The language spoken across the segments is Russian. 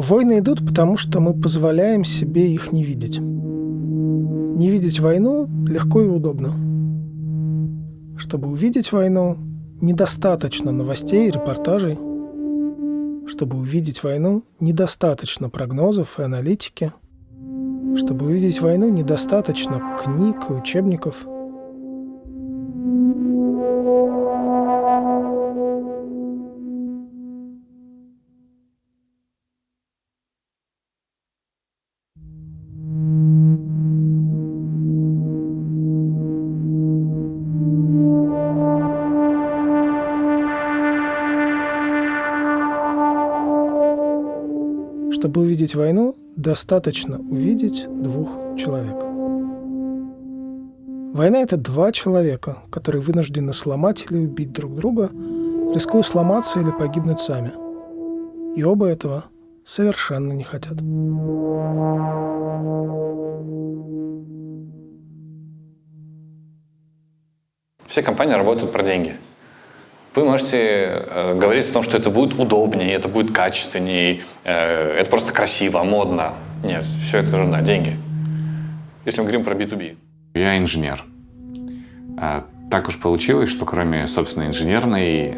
Войны идут, потому что мы позволяем себе их не видеть. Не видеть войну легко и удобно. Чтобы увидеть войну, недостаточно новостей и репортажей. Чтобы увидеть войну, недостаточно прогнозов и аналитики. Чтобы увидеть войну, недостаточно книг и учебников. Чтобы увидеть войну, достаточно увидеть двух человек. Война — это два человека, которые вынуждены сломать или убить друг друга, рискуя сломаться или погибнуть сами. И оба этого совершенно не хотят. Все компании работают про деньги. Вы можете говорить о том, что это будет удобнее, это будет качественнее, это просто красиво, модно. Нет, все это ерунда, деньги. Если мы говорим про B2B. Я инженер. Так уж получилось, что кроме, собственно, инженерной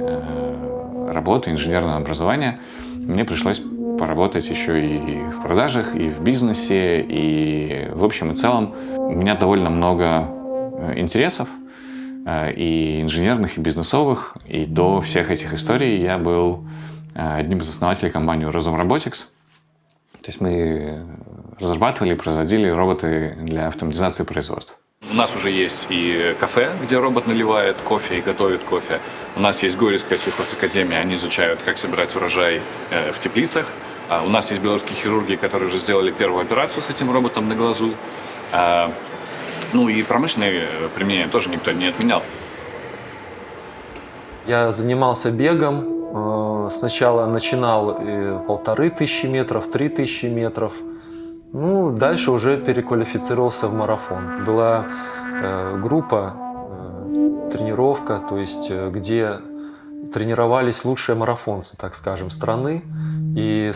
работы, инженерного образования, мне пришлось поработать еще и в продажах, и в бизнесе, и в общем и целом у меня довольно много интересов, и инженерных, и бизнесовых, и до всех этих историй я был одним из основателей компании Razum Robotics. То есть мы разрабатывали и производили роботы для автоматизации производства. У нас уже есть и кафе, где робот наливает кофе и готовит кофе. У нас есть Горьевская сельхозакадемия, они изучают, как собирать урожай в теплицах. У нас есть белорусские хирурги, которые уже сделали первую операцию с этим роботом на глазу. Ну и промышленное применение тоже никто не отменял. Я занимался бегом. Сначала начинал 1500 метров, 3000 метров. Ну, дальше уже переквалифицировался в марафон. Была группа, тренировка, то есть где тренировались лучшие марафонцы, так скажем, страны и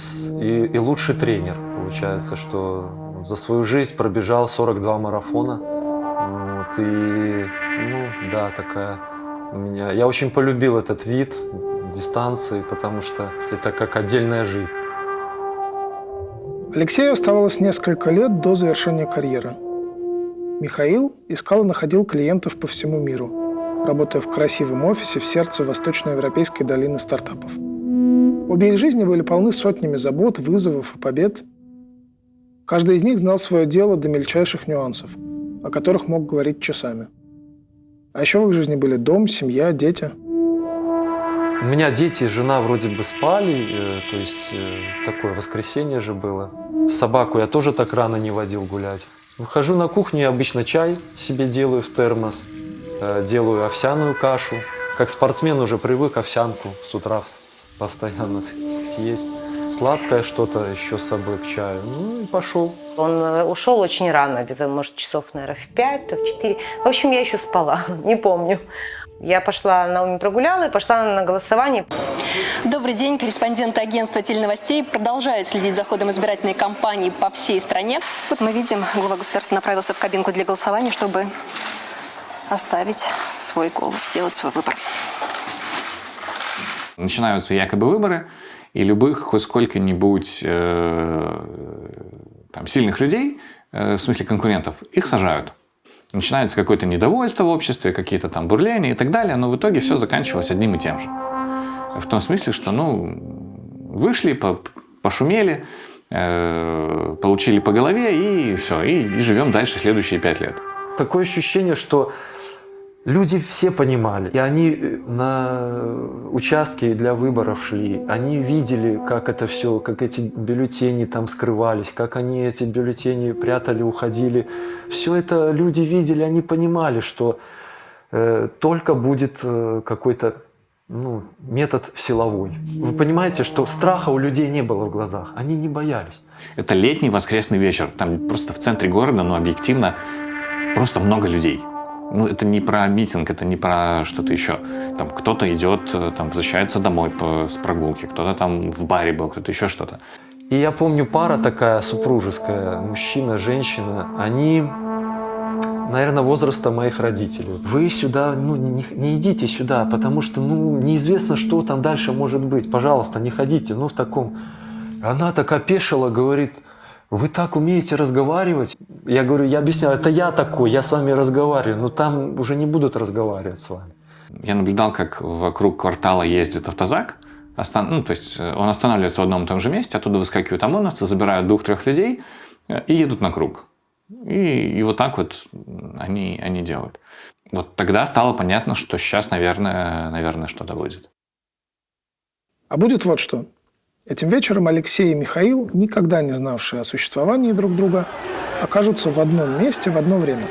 лучший тренер. Получается, что за свою жизнь пробежал 42 марафона. Вот, и, ну, да, такая у меня... Я очень полюбил этот вид дистанции, потому что это как отдельная жизнь. Алексею оставалось несколько лет до завершения карьеры. Михаил искал и находил клиентов по всему миру, работая в красивом офисе в сердце восточноевропейской долины стартапов. Обе их жизни были полны сотнями забот, вызовов и побед. Каждый из них знал свое дело до мельчайших нюансов, о которых мог говорить часами. А еще в их жизни были дом, семья, дети. У меня дети и жена вроде бы спали, то есть такое воскресенье же было. Собаку я тоже так рано не водил гулять. Выхожу на кухню, я обычно чай себе делаю в термос, делаю овсяную кашу. Как спортсмен уже привык овсянку с утра постоянно есть. Сладкое что-то еще с собой к чаю. Ну и пошел. Он ушел очень рано, где-то, может, часов, наверное, в 5, то в 4. В общем, я еще спала, не помню. Я пошла на уме прогуляла и пошла на голосование. Добрый день. Корреспонденты агентства «Теленовостей» продолжают следить за ходом избирательной кампании по всей стране. Вот мы видим, глава государства направился в кабинку для голосования, чтобы оставить свой голос, сделать свой выбор. Начинаются якобы выборы, и любых хоть сколько-нибудь сильных людей, в смысле конкурентов, их сажают. Начинается какое-то недовольство в обществе, какие-то там бурления и так далее, но в итоге все заканчивалось одним и тем же. В том смысле, что, вышли, пошумели, получили по голове и все, и живем дальше следующие 5 лет. Такое ощущение, что люди все понимали, и они на участки для выборов шли, они видели, как это все, как эти бюллетени там скрывались, как они эти бюллетени прятали, уходили. Все это люди видели, они понимали, что только будет какой-то метод силовой. Вы понимаете, что страха у людей не было в глазах, они не боялись. Это летний воскресный вечер, там просто в центре города, объективно, просто много людей. Это не про митинг, это не про что-то еще. Там кто-то идет, возвращается домой с прогулки, кто-то там в баре был, кто-то еще что-то. И я помню, пара такая супружеская, мужчина, женщина, они, наверное, возраста моих родителей. Вы сюда, не идите сюда, потому что, неизвестно, что там дальше может быть. Пожалуйста, не ходите, в таком... Она так опешила, говорит: вы так умеете разговаривать? Я говорю, я объяснял, это я такой, я с вами разговариваю, но там уже не будут разговаривать с вами. Я наблюдал, как вокруг квартала ездит автозак. То есть он останавливается в одном и том же месте, оттуда выскакивают ОМОНовцы, забирают 2-3 людей и едут на круг. И вот так вот они делают. Вот тогда стало понятно, что сейчас, наверное, что-то будет. А будет вот что. Этим вечером Алексей и Михаил, никогда не знавшие о существовании друг друга, окажутся в одном месте в одно время.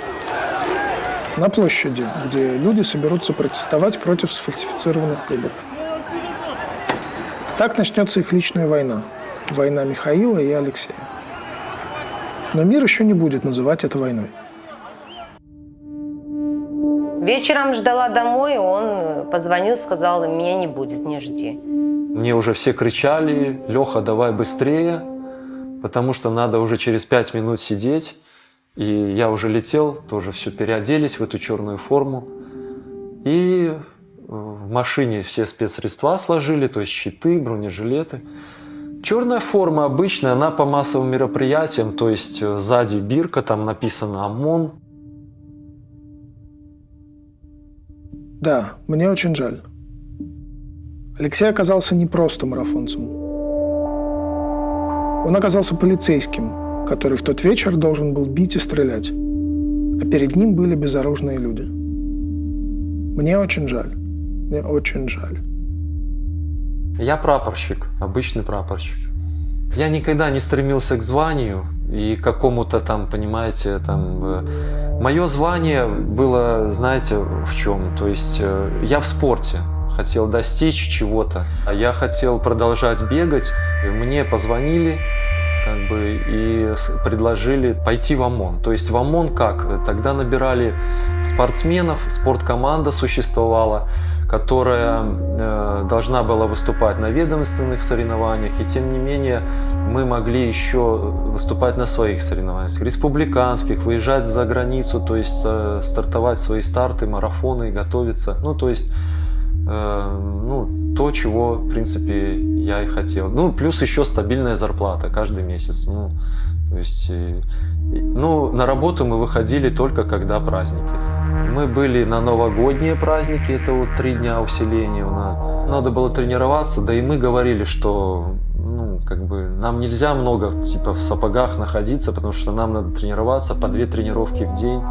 На площади, где люди соберутся протестовать против сфальсифицированных выборов. Так начнется их личная война. Война Михаила и Алексея. Но мир еще не будет называть это войной. Вечером ждала домой, он позвонил, сказал: меня не будет, не жди. Мне уже все кричали: Леха, давай быстрее, потому что надо уже через 5 минут сидеть. И я уже летел, тоже все переоделись в эту черную форму. И в машине все спецсредства сложили, то есть щиты, бронежилеты. Черная форма обычная, она по массовым мероприятиям, то есть сзади бирка, там написано ОМОН. Да, мне очень жаль. Алексей оказался не просто марафонцем. Он оказался полицейским, который в тот вечер должен был бить и стрелять. А перед ним были безоружные люди. Мне очень жаль. Мне очень жаль. Я прапорщик, обычный прапорщик. Я никогда не стремился к званию и к какому-то там, понимаете, там... Мое звание было, знаете, в чем? То есть я в спорте хотел достичь чего-то. Я хотел продолжать бегать. И мне позвонили и предложили пойти в ОМОН. То есть в ОМОН как? Тогда набирали спортсменов, спорткоманда существовала, которая должна была выступать на ведомственных соревнованиях, и тем не менее мы могли еще выступать на своих соревнованиях, республиканских, выезжать за границу, то есть стартовать свои старты, марафоны, готовиться. То есть то, чего, в принципе, я и хотел. Плюс еще стабильная зарплата каждый месяц. То есть, на работу мы выходили только когда праздники. Мы были на новогодние праздники, это 3 дня усиления у нас. Надо было тренироваться, да и мы говорили, что нам нельзя много в сапогах находиться, потому что нам надо тренироваться по 2 тренировки в день.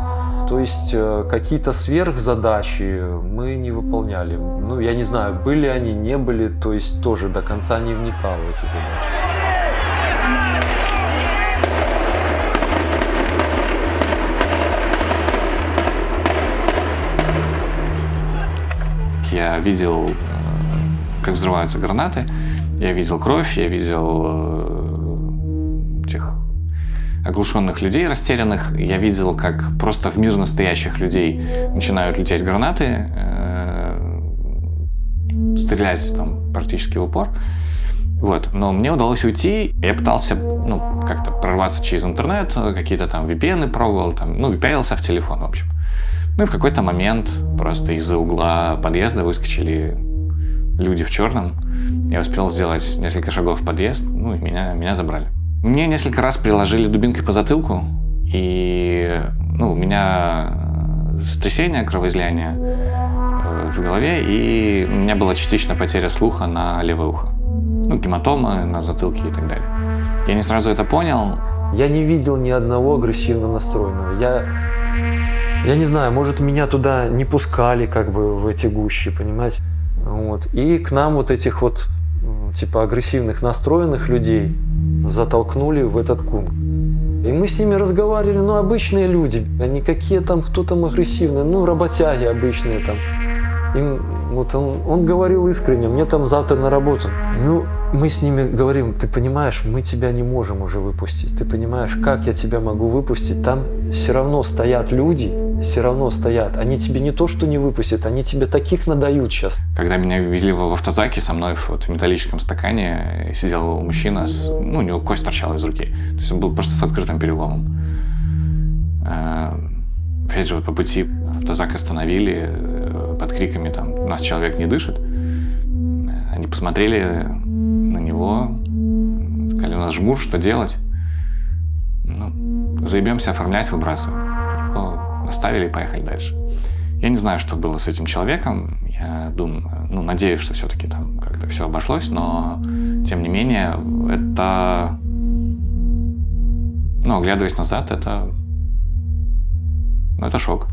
То есть какие-то сверхзадачи мы не выполняли. Я не знаю, были они, не были, то есть тоже до конца не вникал в эти задачи. Я видел, как взрываются гранаты, я видел кровь, я видел тех оглушенных людей растерянных, я видел, как просто в мир настоящих людей начинают лететь гранаты, стрелять там практически в упор. Но мне удалось уйти, я пытался как-то прорваться через интернет, какие-то там VPN пробовал, и пялился в телефон, в общем. И в какой-то момент просто из-за угла подъезда выскочили люди в черном. Я успел сделать несколько шагов в подъезд, и меня забрали. Мне несколько раз приложили дубинкой по затылку, и у меня сотрясение, кровоизлияние в голове, и у меня была частичная потеря слуха на левое ухо. Гематомы на затылке и так далее. Я не сразу это понял. Я не видел ни одного агрессивно настроенного. Я не знаю, может, меня туда не пускали в эти гущи, понимаете? И к нам этих агрессивных настроенных людей затолкнули в этот кунг. И мы с ними разговаривали, обычные люди, они какие кто там агрессивные, работяги обычные там. Он говорил искренне, мне там завтра на работу. Мы с ними говорим, ты понимаешь, мы тебя не можем уже выпустить. Ты понимаешь, как я тебя могу выпустить? Там все равно стоят люди, все равно стоят. Они тебе не то, что не выпустят, они тебе таких надают сейчас. Когда меня везли в автозаке, со мной в металлическом стакане сидел мужчина, у него кость торчала из руки. То есть он был просто с открытым переломом. Опять же, по пути автозак остановили под криками, там, у нас человек не дышит. Они посмотрели на него, сказали, у нас жмур, что делать? Заебемся оформлять, выбрасываем. Его оставили и поехали дальше. Я не знаю, что было с этим человеком. Я думаю, надеюсь, что все-таки там как-то все обошлось, но тем не менее, это, оглядываясь назад, это шок.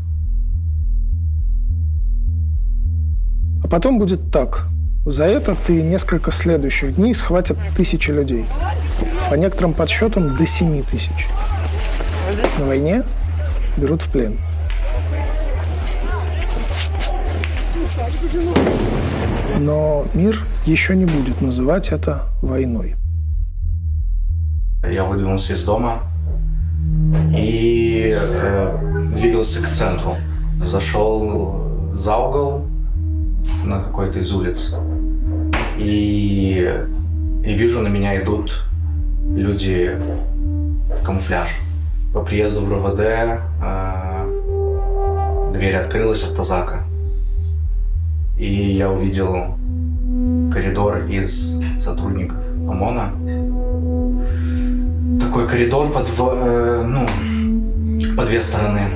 А потом будет так. За это ты несколько следующих дней схватят 1000 людей. По некоторым подсчетам до 7000. На войне берут в плен. Но мир еще не будет называть это войной. Я выдвинулся из дома и двигался к центру. Зашел за угол на какой-то из улиц. И вижу, на меня идут люди в камуфляже. По приезду в РОВД дверь открылась автозака. И я увидел коридор из сотрудников ОМОНа. Такой коридор по две стороны.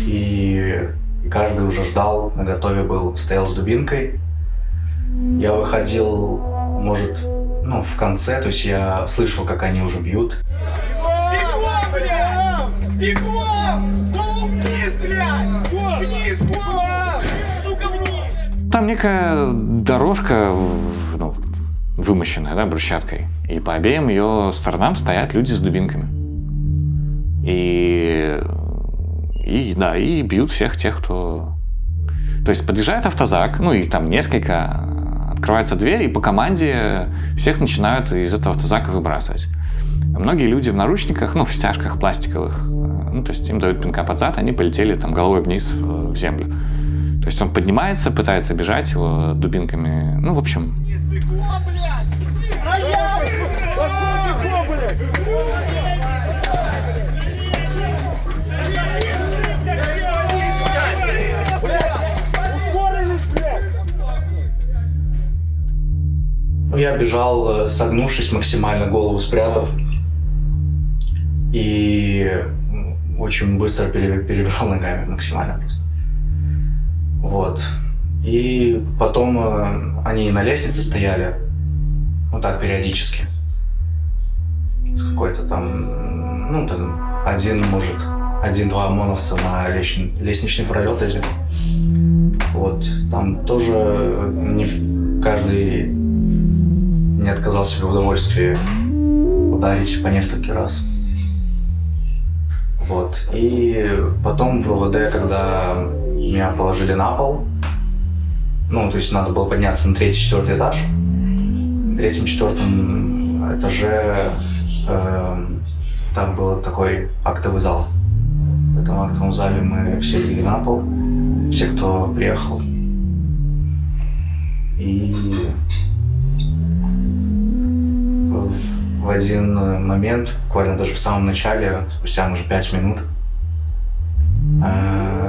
И каждый уже ждал, наготове был, стоял с дубинкой. Я выходил, может, в конце, то есть я слышал, как они уже бьют. Бегом, блядь! Бегом! Голову вниз, блядь! Вниз, голову! Сука, вниз! Там некая дорожка, вымощенная, да, брусчаткой. И по обеим ее сторонам стоят люди с дубинками. И бьют всех тех, кто... То есть подъезжает автозак, и там несколько, открывается дверь, и по команде всех начинают из этого автозака выбрасывать. Многие люди в наручниках, в стяжках пластиковых, то есть им дают пинка под зад, они полетели там головой вниз в землю. То есть он поднимается, пытается бежать, его дубинками, в общем... Я бежал, согнувшись максимально, голову спрятав. И очень быстро перебирал ногами максимально просто. Вот. И потом они на лестнице стояли, так периодически. С какой-то там, один-два ОМОНовца на лестничный пролет или. Вот. Там тоже не каждый не отказал себе в удовольствии ударить по несколько раз. Вот. И потом в РОВД, когда меня положили на пол, то есть надо было подняться на 3-4 этаж. На 3-4 этаже там был такой актовый зал. В этом актовом зале мы все легли на пол, все, кто приехал. И в один момент, буквально даже в самом начале, спустя, может, 5 минут,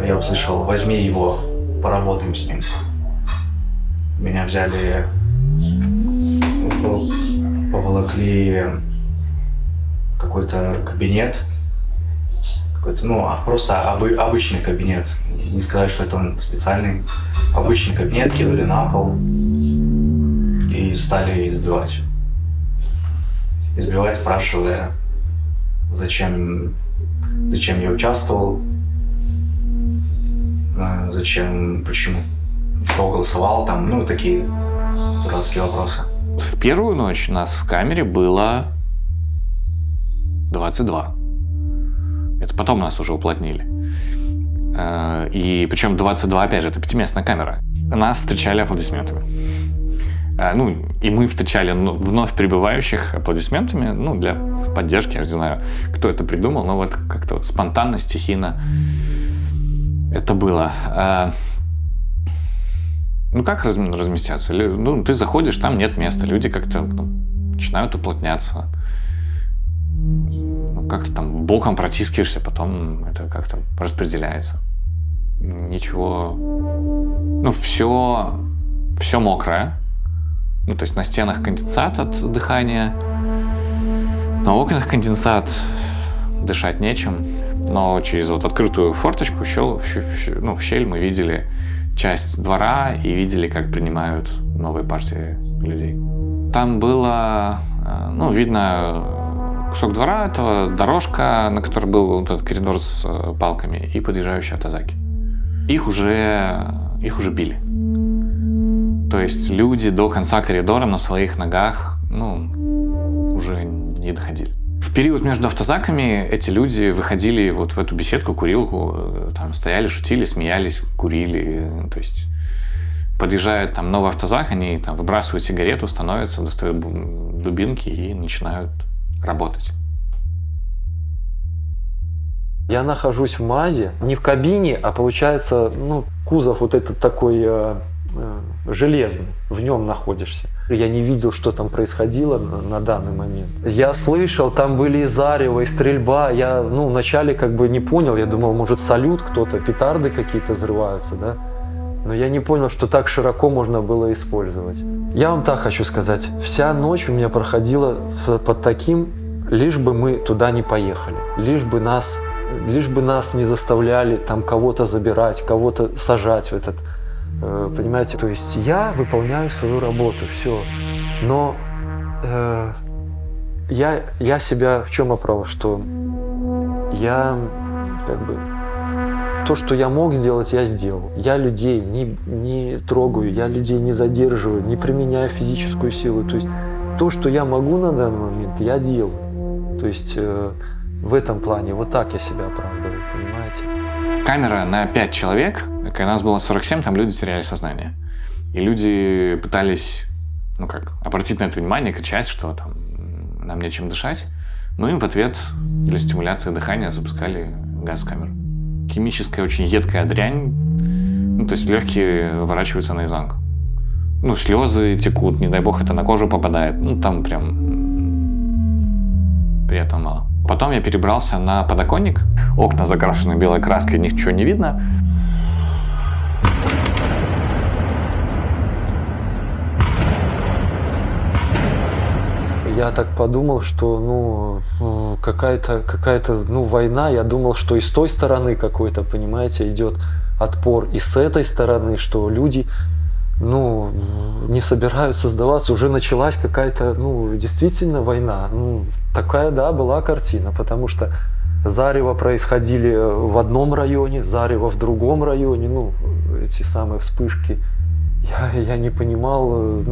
я услышал: возьми его, поработаем с ним. Меня взяли, поволокли в какой-то кабинет, просто обычный кабинет. Не сказать, что это он специальный. Обычный кабинет, кинули на пол и стали избивать. Избивать, спрашивая, зачем я участвовал, почему, кто голосовал, такие дурацкие вопросы. В первую ночь нас в камере было 22. Это потом нас уже уплотнили. И причем 22, опять же, это 5-местная камера. Нас встречали аплодисментами. И мы встречали вновь прибывающих аплодисментами, для поддержки. Я не знаю, кто это придумал, но вот как-то вот спонтанно, стихийно это было. Как разместятся? Ты заходишь, там нет места, люди как-то начинают уплотняться. Как-то там боком протискиваешься, потом это как-то распределяется. Ничего. Все мокрое. То есть на стенах конденсат от дыхания, на окнах конденсат, дышать нечем. Но через вот открытую форточку, в щель мы видели часть двора и видели, как принимают новые партии людей. Там было, видно кусок двора, это дорожка, на которой был вот этот коридор с палками, и подъезжающие автозаки. Их уже били. То есть люди до конца коридора на своих ногах, уже не доходили. В период между автозаками эти люди выходили вот в эту беседку, курилку, там стояли, шутили, смеялись, курили. То есть подъезжает там новый автозак, они там выбрасывают сигарету, становятся, достают дубинки и начинают работать. Я нахожусь в МАЗе, не в кабине, а получается, кузов вот этот такой железный, в нем находишься. Я не видел, что там происходило на данный момент. Я слышал, там были и зарево, и стрельба. Я вначале не понял, я думал, может салют кто-то, петарды какие-то взрываются, да? Но я не понял, что так широко можно было использовать. Я вам так хочу сказать, вся ночь у меня проходила под таким, лишь бы мы туда не поехали, лишь бы нас не заставляли там кого-то забирать, кого-то сажать в этот... Понимаете, то есть я выполняю свою работу, все. Но я себя в чем оправдал, что я то, что я мог сделать, я сделал. Я людей не трогаю, я людей не задерживаю, не применяю физическую силу. То есть то, что я могу на данный момент, я делаю. То есть в этом плане вот так я себя оправдываю, понимаете? Камера на 5 человек, когда нас было 47, там люди теряли сознание. И люди пытались, обратить на это внимание, кричать, что там нам нечем дышать. Но им в ответ для стимуляции дыхания запускали газ в камеру. Химическая, очень едкая дрянь, то есть легкие выворачиваются наизнанку. Слезы текут, не дай бог это на кожу попадает. Там прям приятного мало. Потом я перебрался на подоконник. Окна закрашены белой краской, ничего не видно. Я так подумал, что какая-то война. Я думал, что и с той стороны какой-то, понимаете, идет отпор, и с этой стороны, что люди не собираются сдаваться. Уже началась какая-то, действительно война. Такая, да, была картина, потому что зарево происходили в одном районе, зарево в другом районе, эти самые вспышки. Я не понимал,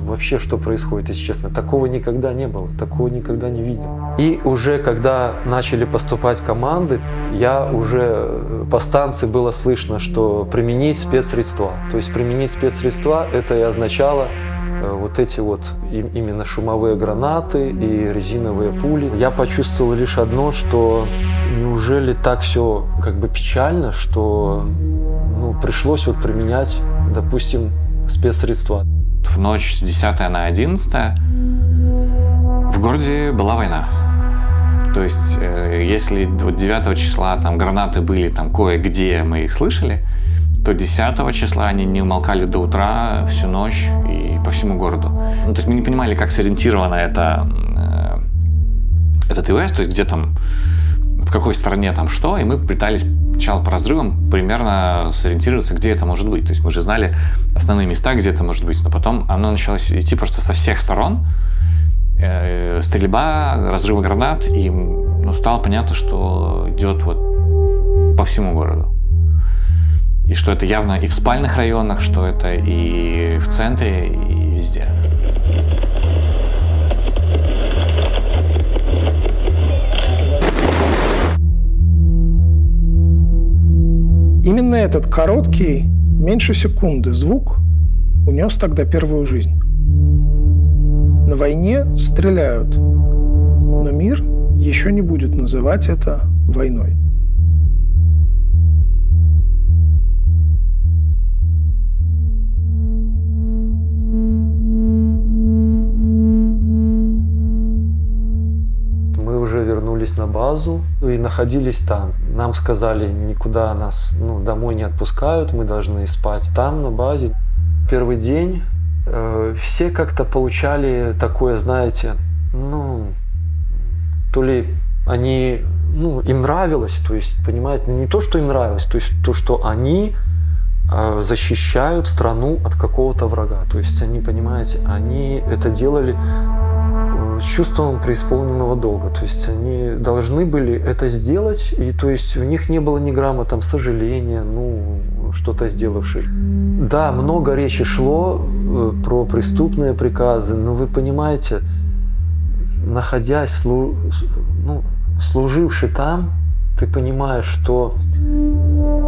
вообще, что происходит, если честно. Такого никогда не было, такого никогда не видел. И уже когда начали поступать команды, я уже по станции было слышно, что применить спецсредства. То есть применить спецсредства, это и означало вот эти именно шумовые гранаты и резиновые пули. Я почувствовал лишь одно, что неужели так все печально, что пришлось применять, допустим, спецсредства. В ночь с 10 на 11 в городе была война. То есть, если 9 числа там гранаты были кое-где, мы их слышали, то 10 числа они не умолкали до утра, всю ночь и по всему городу. То есть мы не понимали, как сориентировано этот ИОС, то есть где там, в какой стране там что, и мы пытались сначала по разрывам примерно сориентироваться, где это может быть. То есть мы же знали основные места, где это может быть, но потом оно начало идти просто со всех сторон. Стрельба, разрывы гранат, и стало понятно, что идет по всему городу. И что это явно и в спальных районах, что это и в центре, и везде. Именно этот короткий, меньше секунды звук унес тогда первую жизнь. На войне стреляют, но мир еще не будет называть это войной. Мы уже вернулись на базу и находились там. Нам сказали, никуда нас домой не отпускают, мы должны спать там, на базе. Первый день все как-то получали такое, знаете, то ли они, им нравилось, то есть, понимаете, не то, что им нравилось, то есть то, что они защищают страну от какого-то врага. То есть они, понимаете, они это делали с чувством преисполненного долга. То есть они должны были это сделать, и то есть у них не было ни грамма там сожаления, что-то сделавших. Да, много речи шло про преступные приказы, но вы понимаете, находясь, служивший там, ты понимаешь, что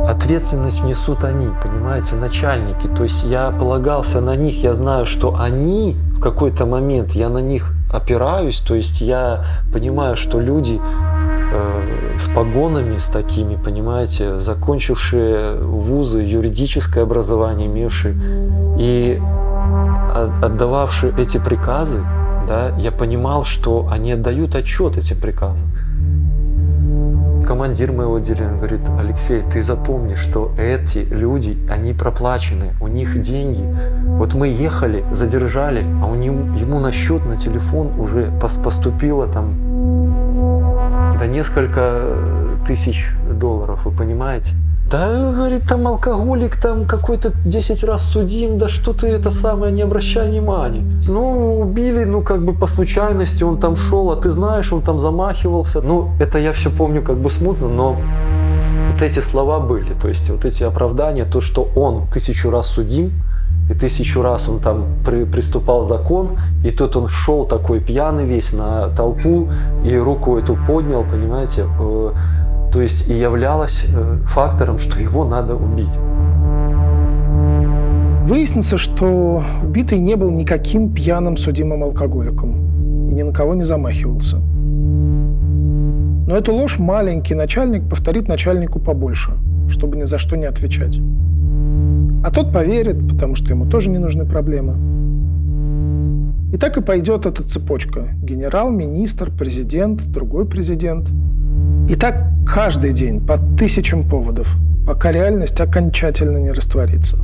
ответственность несут они, понимаете, начальники. То есть я полагался на них, я знаю, что они в какой-то момент, я на них опираюсь, то есть я понимаю, что люди с погонами, с такими, понимаете, закончившие вузы, юридическое образование имевшие и отдававшие эти приказы, да, я понимал, что они отдают отчет этим приказам. Командир моего отделения говорит: Алексей, ты запомни, что эти люди, они проплачены, у них деньги. Вот мы ехали, задержали, а ему на счет, на телефон уже поступило там до несколько тысяч долларов, вы понимаете? Да, говорит, там алкоголик, там какой-то 10 раз судим, да что ты это самое, не обращай внимания. Убили, по случайности, он там шел, а ты знаешь, он там замахивался. Это я все помню смутно, но вот эти слова были, то есть вот эти оправдания, то, что он 1000 раз судим, и 1000 раз он там приступал закон, и тут он шел такой пьяный весь на толпу, и руку эту поднял, понимаете, то есть и являлось фактором, что его надо убить. Выяснится, что убитый не был никаким пьяным судимым алкоголиком и ни на кого не замахивался. Но эту ложь маленький начальник повторит начальнику побольше, чтобы ни за что не отвечать. А тот поверит, потому что ему тоже не нужны проблемы. И так и пойдет эта цепочка. Генерал, министр, президент, другой президент. И так каждый день по 1000 поводов, пока реальность окончательно не растворится.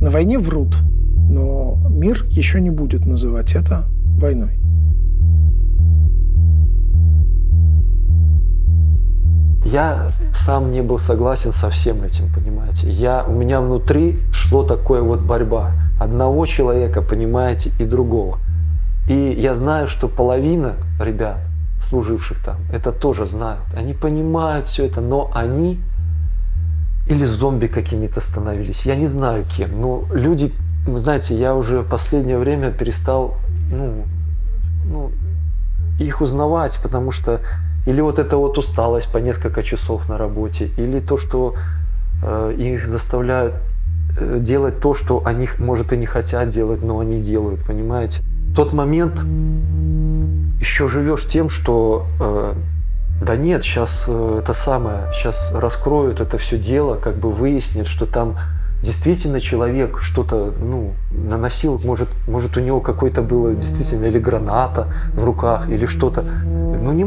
На войне врут, но мир еще не будет называть это войной. Я сам не был согласен со всем этим, понимаете. У меня внутри шло такое борьба одного человека, понимаете, и другого. И я знаю, что половина ребят, служивших там, это тоже знают. Они понимают все это, но они или зомби какими-то становились. Я не знаю кем, но люди, знаете, я уже в последнее время перестал их узнавать, потому что или эта усталость по несколько часов на работе, или то, что их заставляют делать то, что они, может, и не хотят делать, но они делают, понимаете. В тот момент еще живешь тем, что да нет, сейчас сейчас раскроют это все дело, выяснят, что там действительно человек что-то наносил, может у него какой-то было действительно или граната в руках, или что-то. Не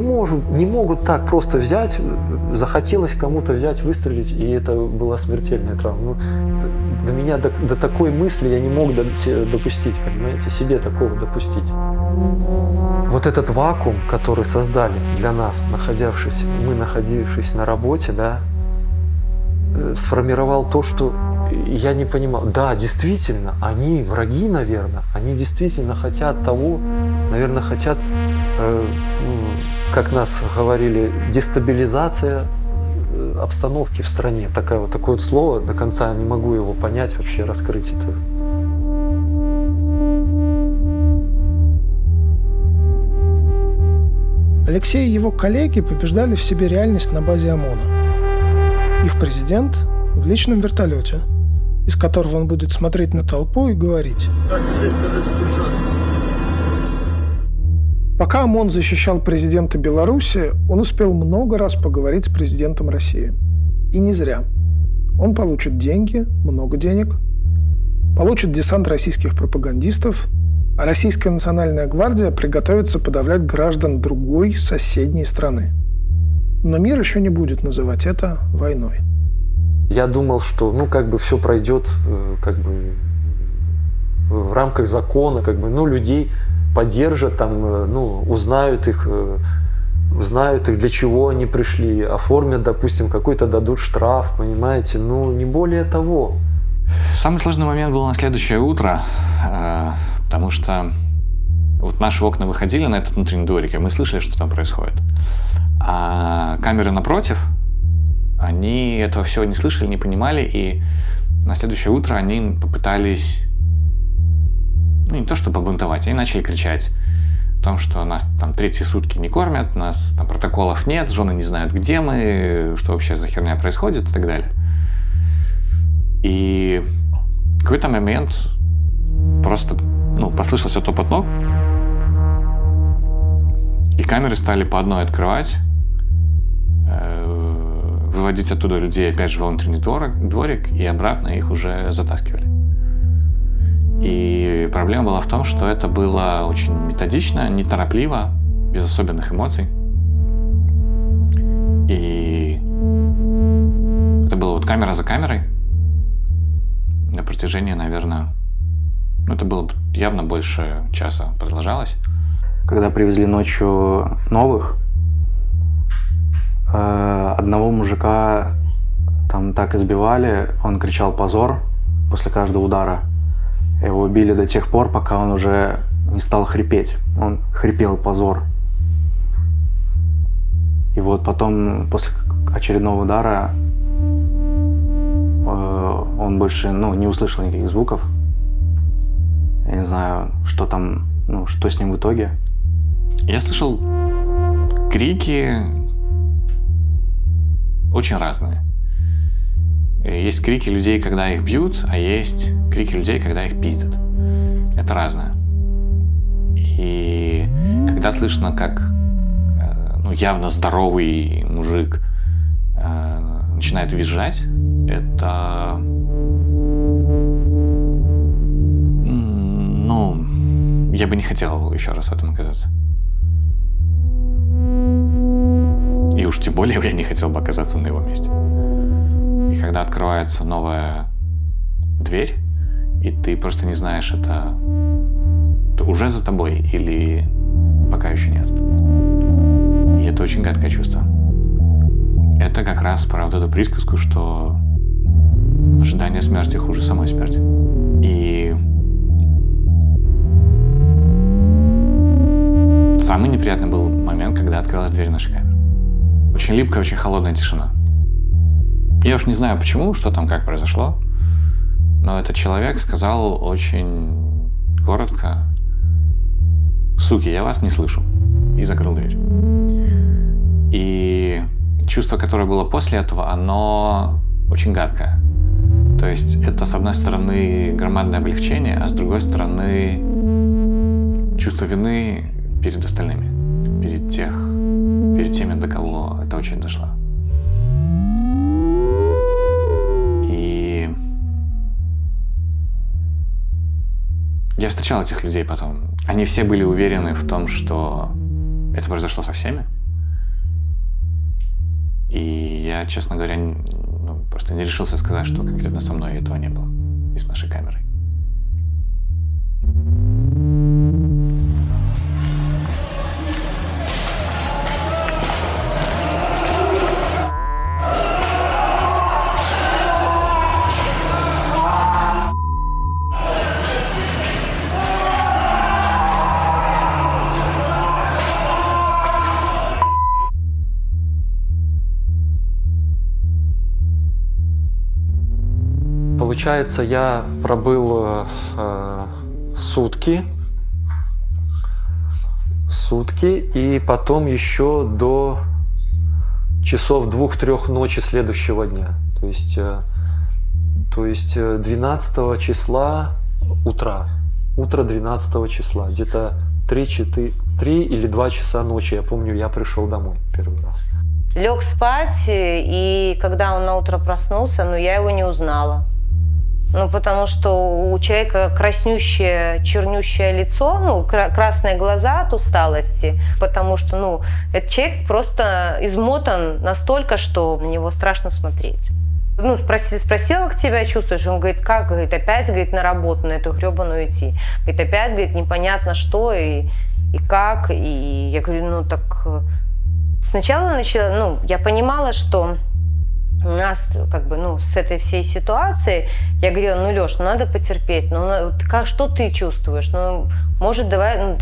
могут так просто взять, захотелось кому-то взять, выстрелить, и это была смертельная травма. До меня до такой мысли я не мог допустить, понимаете, себе такого допустить. Вот этот вакуум, который создали для нас, находившись на работе, да, сформировал то, что я не понимал. Да, действительно, они враги, наверное. Они действительно хотят того, наверное, хотят, как нас говорили, дестабилизация обстановки в стране. Такое слово, до конца не могу его понять, вообще раскрыть это. Алексей и его коллеги побеждали в себе реальность на базе ОМОНа. Их президент в личном вертолете из которого он будет смотреть на толпу и говорить. Пока ОМОН защищал президента Беларуси, он успел много раз поговорить с президентом России. И не зря. Он получит деньги, много денег, получит десант российских пропагандистов, а Российская национальная гвардия приготовится подавлять граждан другой соседней страны. Но мир еще не будет называть это войной. Я думал, что все пройдет в рамках закона, людей поддержат, узнают их, для чего они пришли, оформят, допустим, какой-то дадут штраф, понимаете, не более того. Самый сложный момент был на следующее утро, потому что вот наши окна выходили на этот внутренний дворик, и мы слышали, что там происходит. А камеры напротив, они этого всего не слышали, не понимали, и на следующее утро они попытались, не то чтобы бунтовать, они начали кричать о том, что нас там 3-й сутки не кормят, у нас там протоколов нет, жены не знают, где мы, что вообще за херня происходит и так далее. И в какой-то момент просто послышался топот ног, и камеры стали по одной открывать, выводить оттуда людей опять же во внутренний дворик, и обратно их уже затаскивали. И проблема была в том, что это было очень методично, неторопливо, без особенных эмоций. И это было вот камера за камерой на протяжении, наверное, это было явно больше часа продолжалось. Когда привезли ночью новых, одного мужика там так избивали, он кричал «позор» после каждого удара. Его били до тех пор, пока он уже не стал хрипеть. Он хрипел «позор». И вот потом, после очередного удара, он больше не услышал никаких звуков. Я не знаю, что там, что с ним в итоге. Я слышал крики очень разные. Есть крики людей, когда их бьют, а есть крики людей, когда их пиздят. Это разное. И когда слышно, как явно здоровый мужик начинает визжать, это... я бы не хотел еще раз в этом оказаться. И уж тем более я не хотел бы оказаться на его месте. И когда открывается новая дверь, и ты просто не знаешь, это уже за тобой или пока еще нет. И это очень гадкое чувство. Это как раз про вот эту присказку, что ожидание смерти хуже самой смерти. И самый неприятный был момент, когда открылась дверь нашей камеры. Очень липкая, очень холодная тишина. Я уж не знаю почему, что там, как произошло, но этот человек сказал очень коротко: «Суки, я вас не слышу», и закрыл дверь. И чувство, которое было после этого, оно очень гадкое. То есть это, с одной стороны, громадное облегчение, а с другой стороны, чувство вины перед остальными, перед теми, до кого это очень дошло. И я встречал этих людей потом. Они все были уверены в том, что это произошло со всеми. И я, честно говоря, просто не решился сказать, что конкретно со мной этого не было. И с нашей камерой. Получается, я пробыл сутки, и потом еще до часов 2-3 ночи следующего дня. То есть То есть 12 числа утро 12 числа, где-то 3 или 2 часа ночи, я помню, я пришел домой первый раз. Лег спать, и когда он на утро проснулся, я его не узнала. Потому что у человека краснющее, чернющее лицо, красные глаза от усталости, потому что, этот человек просто измотан настолько, что на него страшно смотреть. Спросила, как тебя чувствуешь? Он говорит, как? Говорит, опять, говорит, на работу, на эту гребаную идти. Говорит, опять, говорит, непонятно что и как. И я говорю, так... Сначала я понимала, что у нас, с этой всей ситуацией, я говорила, Лёш, надо потерпеть, что ты чувствуешь? Может, давай,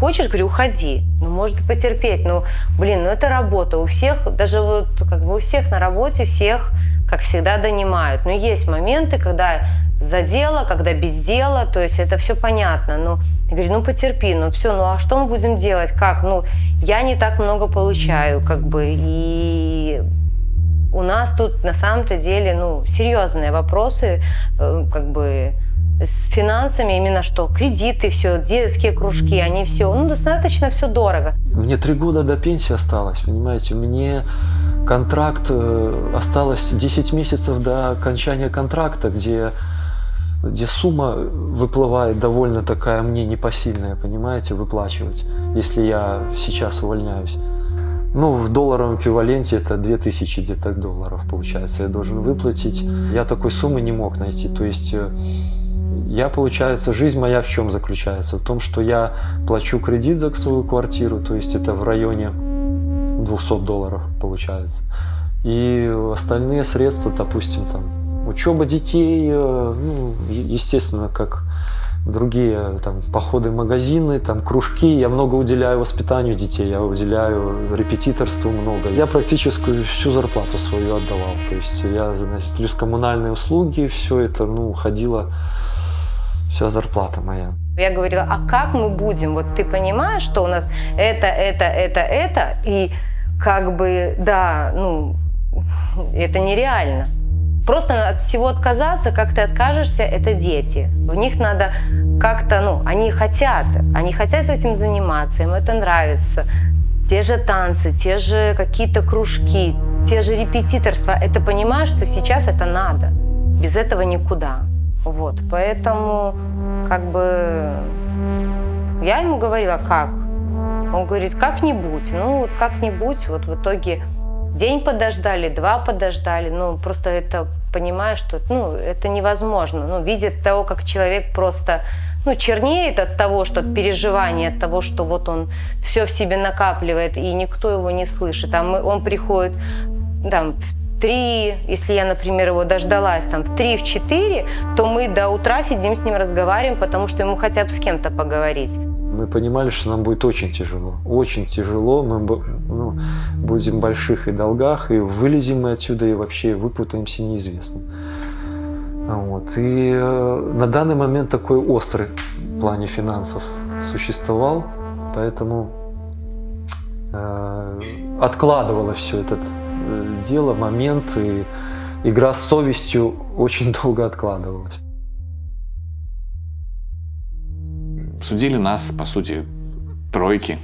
хочешь, говорю, уходи, может потерпеть, это работа, у всех, даже у всех на работе, всех, как всегда, донимают, но есть моменты, когда за дело, когда без дела, то есть это все понятно, я говорю, потерпи, все, а что мы будем делать, как, я не так много получаю, и у нас тут на самом-то деле, серьезные вопросы, с финансами, именно что кредиты, все, детские кружки, они все, достаточно все дорого. Мне 3 года до пенсии осталось, понимаете, мне контракт, осталось 10 месяцев до окончания контракта, где сумма выплывает довольно такая мне непосильная, понимаете, выплачивать, если я сейчас увольняюсь. В долларовом эквиваленте это 2000 где-то долларов, получается, я должен выплатить. Я такой суммы не мог найти. То есть получается, жизнь моя в чем заключается? В том, что я плачу кредит за свою квартиру, то есть это в районе $200 получается. И остальные средства, допустим, учеба детей, естественно, как другие походы в магазины, кружки. Я много уделяю воспитанию детей, я уделяю репетиторству много. Я практически всю зарплату свою отдавал. То есть я плюс коммунальные услуги, все это, уходила вся зарплата моя. Я говорила, а как мы будем? Ты понимаешь, что у нас это, и это нереально. Просто от всего отказаться, как ты откажешься, это дети. В них надо как-то, они хотят этим заниматься, им это нравится. Те же танцы, те же какие-то кружки, те же репетиторства. Это понимаешь, что сейчас это надо. Без этого никуда. Поэтому, я ему говорила, как? Он говорит, как-нибудь. Как-нибудь, в итоге... День подождали, 2 подождали, просто это, понимаешь, что, это невозможно. Видит того, как человек просто, чернеет от того, что от переживания, от того, что он все в себе накапливает, и никто его не слышит. Он приходит, в 3, если я, например, его дождалась, в 3, в 4, то мы до утра сидим с ним, разговариваем, потому что ему хотя бы с кем-то поговорить. Мы понимали, что нам будет очень тяжело. Очень тяжело. Мы будем в больших и долгах, и вылезем мы отсюда, и вообще выпутаемся неизвестно. И на данный момент такой острый в плане финансов существовал, поэтому откладывало все это дело, момент, и игра с совестью очень долго откладывалась. Судили нас, по сути, тройки,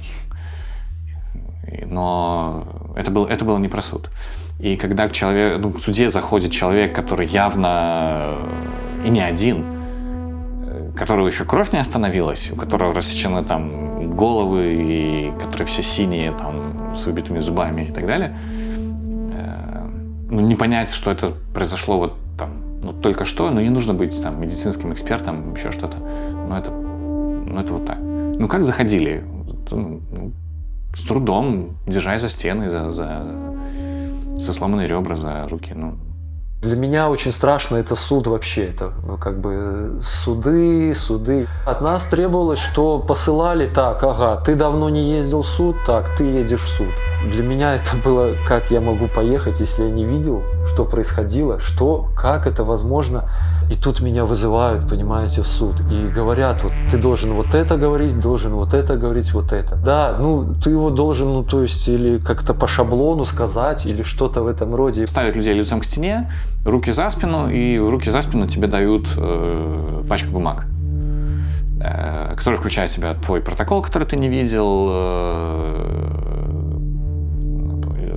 но это было не про суд. И когда к суде заходит человек, который явно и не один, у которого еще кровь не остановилась, у которого рассечены головы, и которые все синие, с выбитыми зубами и так далее, не понять, что это произошло только что, не нужно быть медицинским экспертом, еще что-то, это вот так. Как заходили? С трудом, держась за стены, со сломанные ребра за руки. Для меня очень страшно это суд вообще. Это суды. От нас требовалось, что посылали так, ты давно не ездил в суд, так, ты едешь в суд. Для меня это было, как я могу поехать, если я не видел, что происходило, как это возможно. И тут меня вызывают, понимаете, в суд. И говорят, вот ты должен вот это говорить, должен вот это говорить, вот это. Да, ну ты его должен, ну то есть, или как-то по шаблону сказать, или что-то в этом роде. Ставят людей лицом к стене, руки за спину, и в руки за спину тебе дают пачку бумаг, который включает в себя твой протокол, который ты не видел,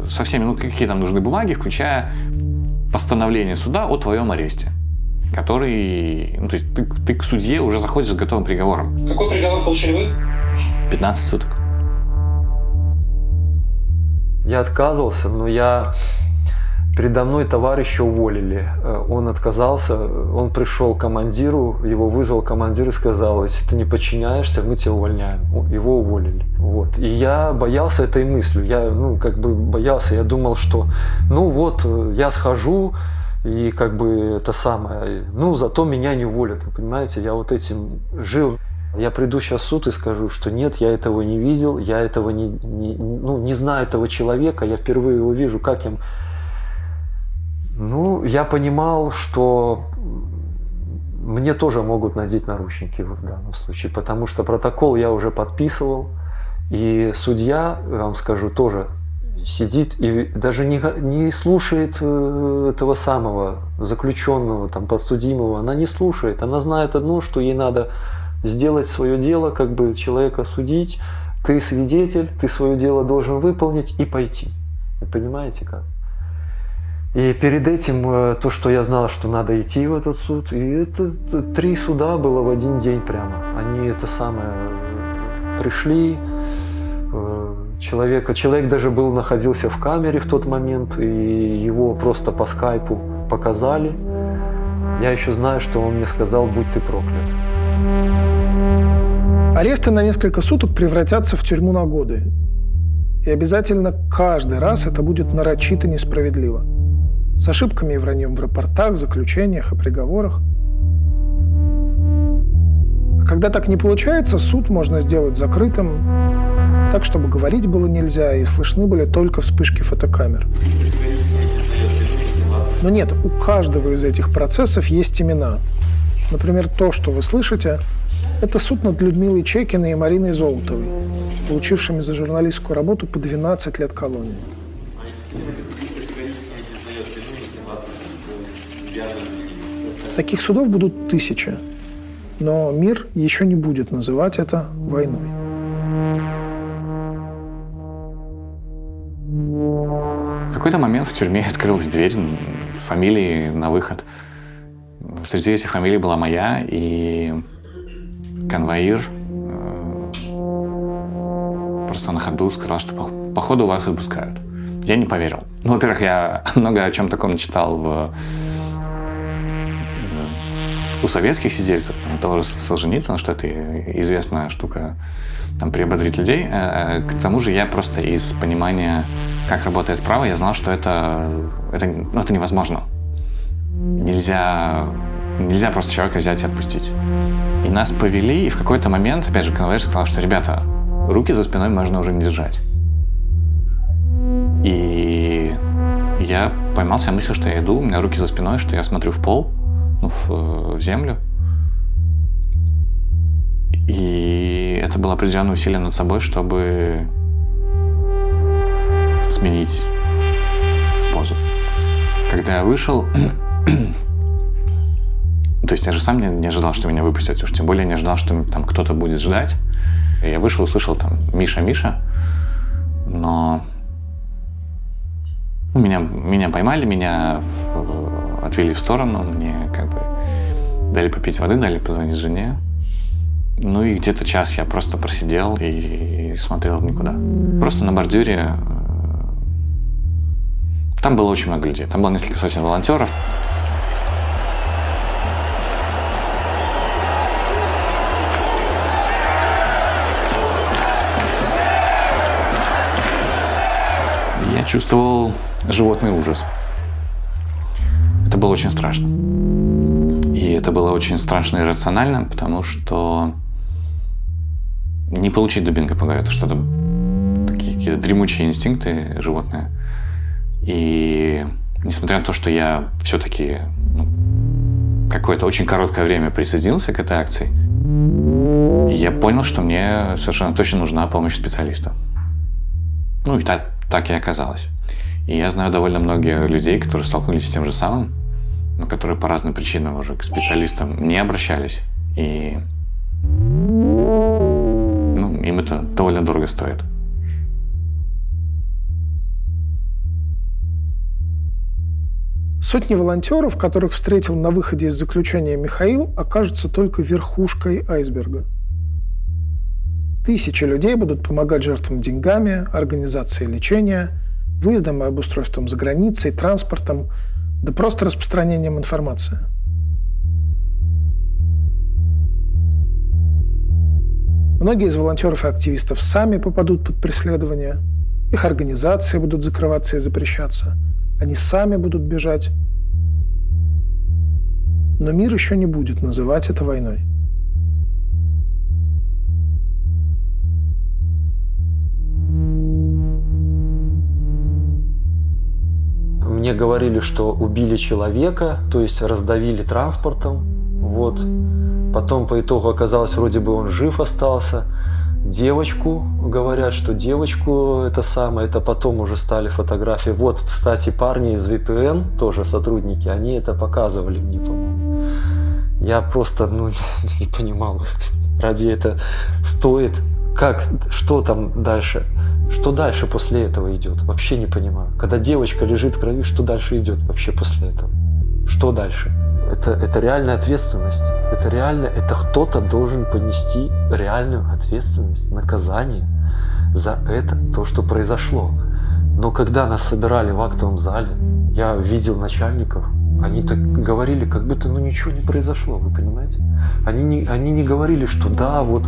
со всеми, ну, какие там нужны бумаги, включая постановление суда о твоем аресте, который, ну, то есть ты к судье уже заходишь с готовым приговором. Какой приговор получили вы? 15 суток. Я отказывался, но передо мной товарища уволили. Он отказался, он пришел к командиру, его вызвал командир и сказал, если ты не подчиняешься, мы тебя увольняем. Его уволили. Вот. И я боялся этой мысли. Я, боялся. Я думал, что, я схожу, и это самое, зато меня не уволят. Вы понимаете, я вот этим жил. Я приду сейчас в суд и скажу, что нет, я этого не видел, я этого не знаю этого человека, я впервые его вижу, как им. Я понимал, что мне тоже могут надеть наручники в данном случае, потому что протокол я уже подписывал, и судья, я вам скажу, тоже сидит и даже не слушает этого самого заключенного, подсудимого, она не слушает, она знает одно, что ей надо сделать свое дело, человека судить, ты свидетель, ты свое дело должен выполнить и пойти. Вы понимаете как? И перед этим то, что я знал, что надо идти в этот суд, и это 3 суда было в один день прямо. Они пришли, человек даже находился в камере в тот момент, и его просто по скайпу показали. Я еще знаю, что он мне сказал, будь ты проклят. Аресты на несколько суток превратятся в тюрьму на годы. И обязательно каждый раз это будет нарочито несправедливо. С ошибками и враньем в рапортах, заключениях и приговорах. А когда так не получается, суд можно сделать закрытым, так, чтобы говорить было нельзя, и слышны были только вспышки фотокамер. Но нет, у каждого из этих процессов есть имена. Например, то, что вы слышите, это суд над Людмилой Чекиной и Мариной Золотовой, получившими за журналистскую работу по 12 лет колонии. Таких судов будут 1000, но мир еще не будет называть это войной. В какой-то момент в тюрьме открылась дверь фамилии на выход. Среди этих фамилий была моя, и конвоир просто на ходу сказал, что походу вас выпускают. Я не поверил. Во-первых, я много о чем таком читал у советских сидельцев, того же Солженицына, что это известная штука, приободрить людей. К тому же я просто из понимания, как работает право, я знал, что это невозможно. Нельзя просто человека взять и отпустить. И нас повели, и в какой-то момент, опять же, конвоир сказал, что, ребята, руки за спиной можно уже не держать. И я поймал себя мыслью, что я иду, у меня руки за спиной, что я смотрю в пол, в землю. И это было определенное усилие над собой, чтобы сменить позу. Когда я вышел, то есть я же сам не ожидал, что меня выпустят, уж тем более не ожидал, что там кто-то будет ждать. И я вышел, услышал «Миша, Миша», но меня поймали, меня отвели в сторону, мне дали попить воды, дали позвонить жене. И где-то час я просто просидел и смотрел в никуда. Просто на бордюре. Там было очень много людей. Там было несколько сотен волонтеров. Я чувствовал животный ужас. Это было очень страшно. И это было очень страшно и рационально, потому что не получить дубинкой по голове, это что-то такие какие-то дремучие инстинкты животные. И несмотря на то, что я все-таки какое-то очень короткое время присоединился к этой акции, я понял, что мне совершенно точно нужна помощь специалиста. Ну и так и оказалось. И я знаю довольно многих людей, которые столкнулись с тем же самым, но которые по разным причинам уже к специалистам не обращались. И им это довольно дорого стоит. Сотни волонтеров, которых встретил на выходе из заключения Михаил, окажутся только верхушкой айсберга. Тысячи людей будут помогать жертвам деньгами, организацией лечения, выездом и обустройством за границей, транспортом, да просто распространением информации. Многие из волонтеров и активистов сами попадут под преследование, их организации будут закрываться и запрещаться, они сами будут бежать. Но мир еще не будет называть это войной. Мне говорили, что убили человека, то есть раздавили транспортом. Вот. Потом по итогу оказалось, вроде бы он жив остался. Девочку, говорят, что девочку это потом уже стали фотографии. Вот, кстати, парни из VPN, тоже сотрудники, они это показывали мне, по-моему. Я просто, не понимал, ради это стоит. Как, что там дальше? Что дальше после этого идет? Вообще не понимаю. Когда девочка лежит в крови, что дальше идет вообще после этого? Что дальше? Это реальная ответственность. Это кто-то должен понести реальную ответственность, наказание за это, то, что произошло. Но когда нас собирали в актовом зале, я видел начальников, они так говорили, как будто ничего не произошло, вы понимаете? Они не говорили, что да, вот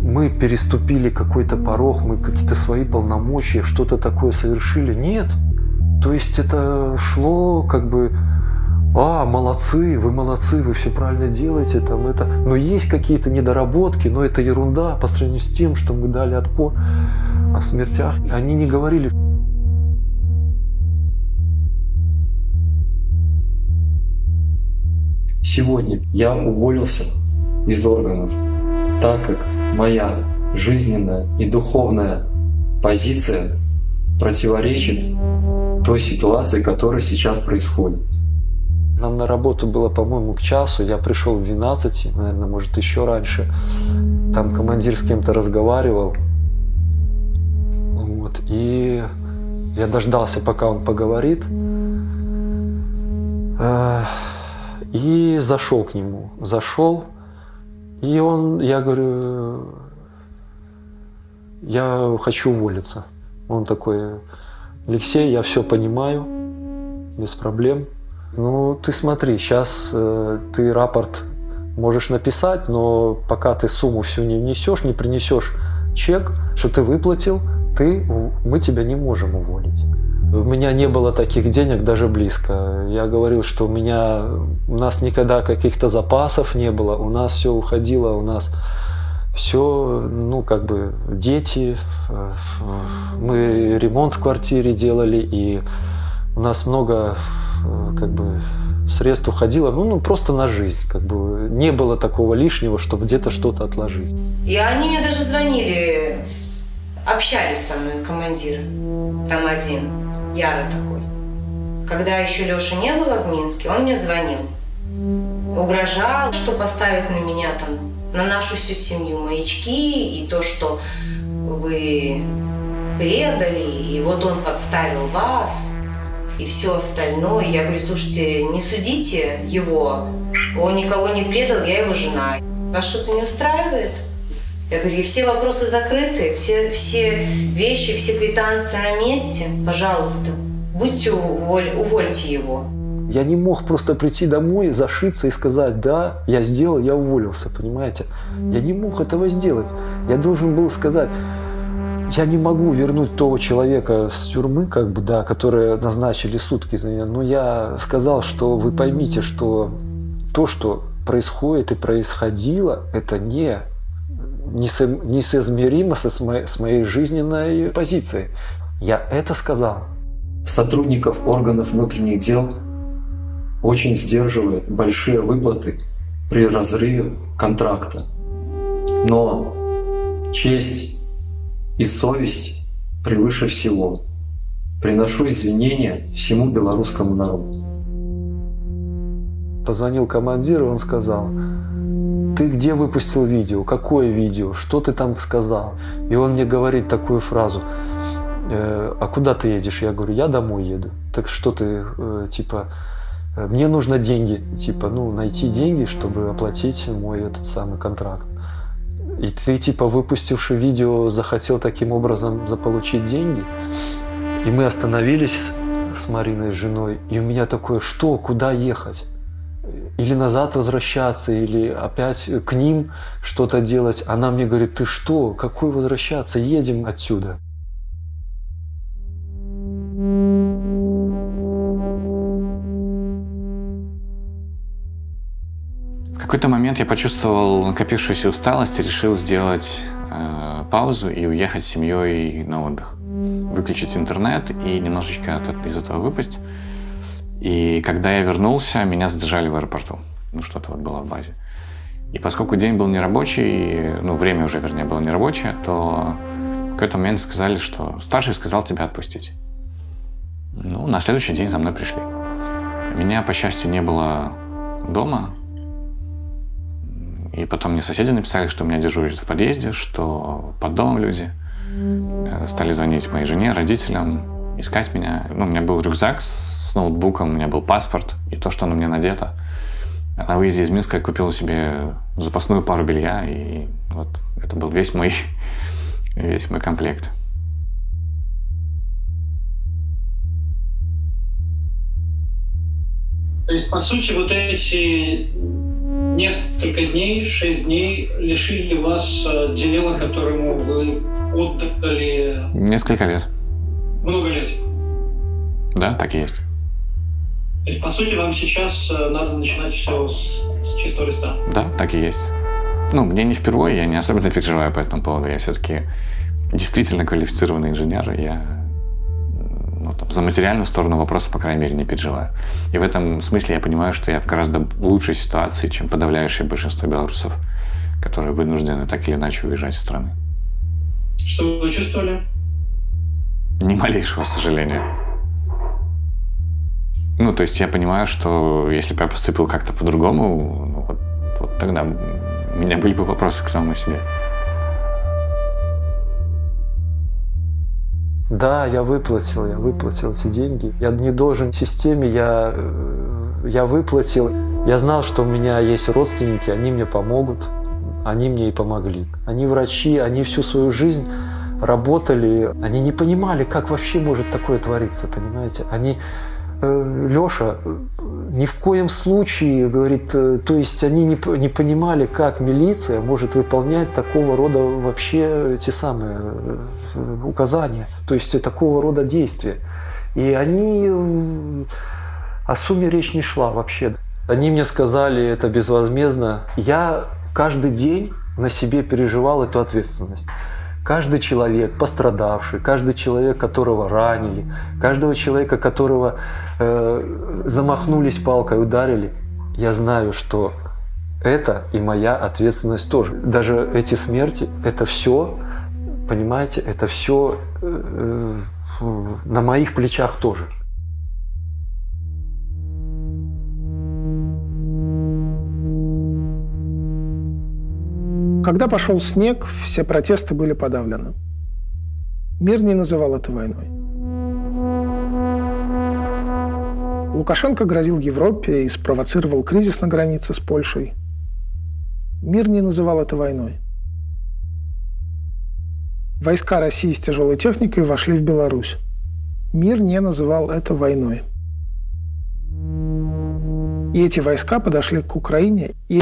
мы переступили какой-то порог, мы какие-то свои полномочия, что-то такое совершили. Нет. То есть это шло как бы, молодцы, вы все правильно делаете, там это. Но есть какие-то недоработки, но это ерунда по сравнению с тем, что мы дали отпор. О смертях они не говорили. Сегодня я уволился из органов, так как моя жизненная и духовная позиция противоречит той ситуации, которая сейчас происходит. Нам на работу было, по-моему, к часу. Я пришел в 12, наверное, может, еще раньше. Там командир с кем-то разговаривал. Вот. И я дождался, пока он поговорит. И зашел к нему. И я говорю, я хочу уволиться. Он такой: Алексей, я все понимаю, без проблем. Ты смотри, сейчас ты рапорт можешь написать, но пока ты сумму всю не внесешь, не принесешь чек, что ты выплатил, мы тебя не можем уволить. У меня не было таких денег даже близко. Я говорил, что у нас никогда каких-то запасов не было, у нас все уходило, у нас все, дети, мы ремонт в квартире делали, и у нас много, средств уходило, просто на жизнь, не было такого лишнего, чтобы где-то что-то отложить. И они мне даже звонили, общались со мной, командир, там один, Ярый такой. Когда еще Леши не было в Минске, он мне звонил, угрожал, что поставит на меня там, на нашу всю семью маячки, и то, что вы предали, и вот он подставил вас, и все остальное. Я говорю, слушайте, не судите его, он никого не предал, я его жена. Вас что-то не устраивает? Я говорю, все вопросы закрыты, все вещи, все квитанции на месте, пожалуйста, увольте его. Я не мог просто прийти домой, зашиться и сказать: да, я сделал, я уволился, понимаете? Я не мог этого сделать. Я должен был сказать: я не могу вернуть того человека с тюрьмы, которые назначили сутки за меня, но я сказал, что вы поймите, что то, что происходит и происходило, это несоизмеримо с моей жизненной позицией. Я это сказал. Сотрудников органов внутренних дел очень сдерживает большие выплаты при разрыве контракта. Но честь и совесть превыше всего. Приношу извинения всему белорусскому народу. Позвонил командир, и он сказал: ты где выпустил видео? Какое видео? Что ты там сказал? И он мне говорит такую фразу: а куда ты едешь? Я говорю: я домой еду. Так что ты, мне нужно деньги, найти деньги, чтобы оплатить мой этот самый контракт. И ты, выпустивший видео, захотел таким образом заполучить деньги? И мы остановились с Мариной, с женой, и у меня такое: что, куда ехать? Или назад возвращаться, или опять к ним что-то делать. Она мне говорит: ты что, какой возвращаться, едем отсюда. В какой-то момент я почувствовал накопившуюся усталость и решил сделать паузу и уехать с семьей на отдых. Выключить интернет и немножечко из этого выпасть. И когда я вернулся, меня задержали в аэропорту. Что-то было в базе. И поскольку день был нерабочий, время уже, было нерабочее, то в какой-то момент сказали, что старший сказал тебя отпустить. На следующий день за мной пришли. Меня, по счастью, не было дома. И потом мне соседи написали, что меня дежурят в подъезде, что под домом люди. Стали звонить моей жене, родителям, искать меня. У меня был рюкзак с ноутбуком, у меня был паспорт и то, что на мне надето. На выезде из Минска я купил себе запасную пару белья, и это был весь мой комплект. То есть, по сути, эти несколько дней, 6 дней лишили вас дела, которому вы отдали... Несколько лет. Много лет? Да, так и есть. То есть, по сути, вам сейчас надо начинать все с чистого листа? Да, так и есть. Мне не впервые, я не особенно переживаю по этому поводу. Я все-таки действительно квалифицированный инженер. Я за материальную сторону вопроса, по крайней мере, не переживаю. И в этом смысле я понимаю, что я в гораздо лучшей ситуации, чем подавляющее большинство белорусов, которые вынуждены так или иначе уезжать из страны. Что вы чувствовали? Ни малейшего сожаления. То есть я понимаю, что если бы я поступил как-то по-другому, тогда у меня были бы вопросы к самому себе. Да, я выплатил эти деньги. Я не должен системе, я выплатил. Я знал, что у меня есть родственники, они мне помогут, они мне и помогли. Они врачи, они всю свою жизнь работали, они не понимали, как вообще может такое твориться, понимаете? Леша ни в коем случае, говорит, то есть они не понимали, как милиция может выполнять такого рода вообще те самые указания, то есть такого рода действия. И о сумме речь не шла вообще. Они мне сказали это безвозмездно. Я каждый день на себе переживал эту ответственность. Каждый человек пострадавший, каждый человек, которого ранили, каждого человека, которого замахнулись палкой, ударили, я знаю, что это и моя ответственность тоже. Даже эти смерти, это все, понимаете, это все на моих плечах тоже. Когда пошел снег, все протесты были подавлены. Мир не называл это войной. Лукашенко грозил Европе и спровоцировал кризис на границе с Польшей. Мир не называл это войной. Войска России с тяжелой техникой вошли в Беларусь. Мир не называл это войной. И эти войска подошли к Украине и...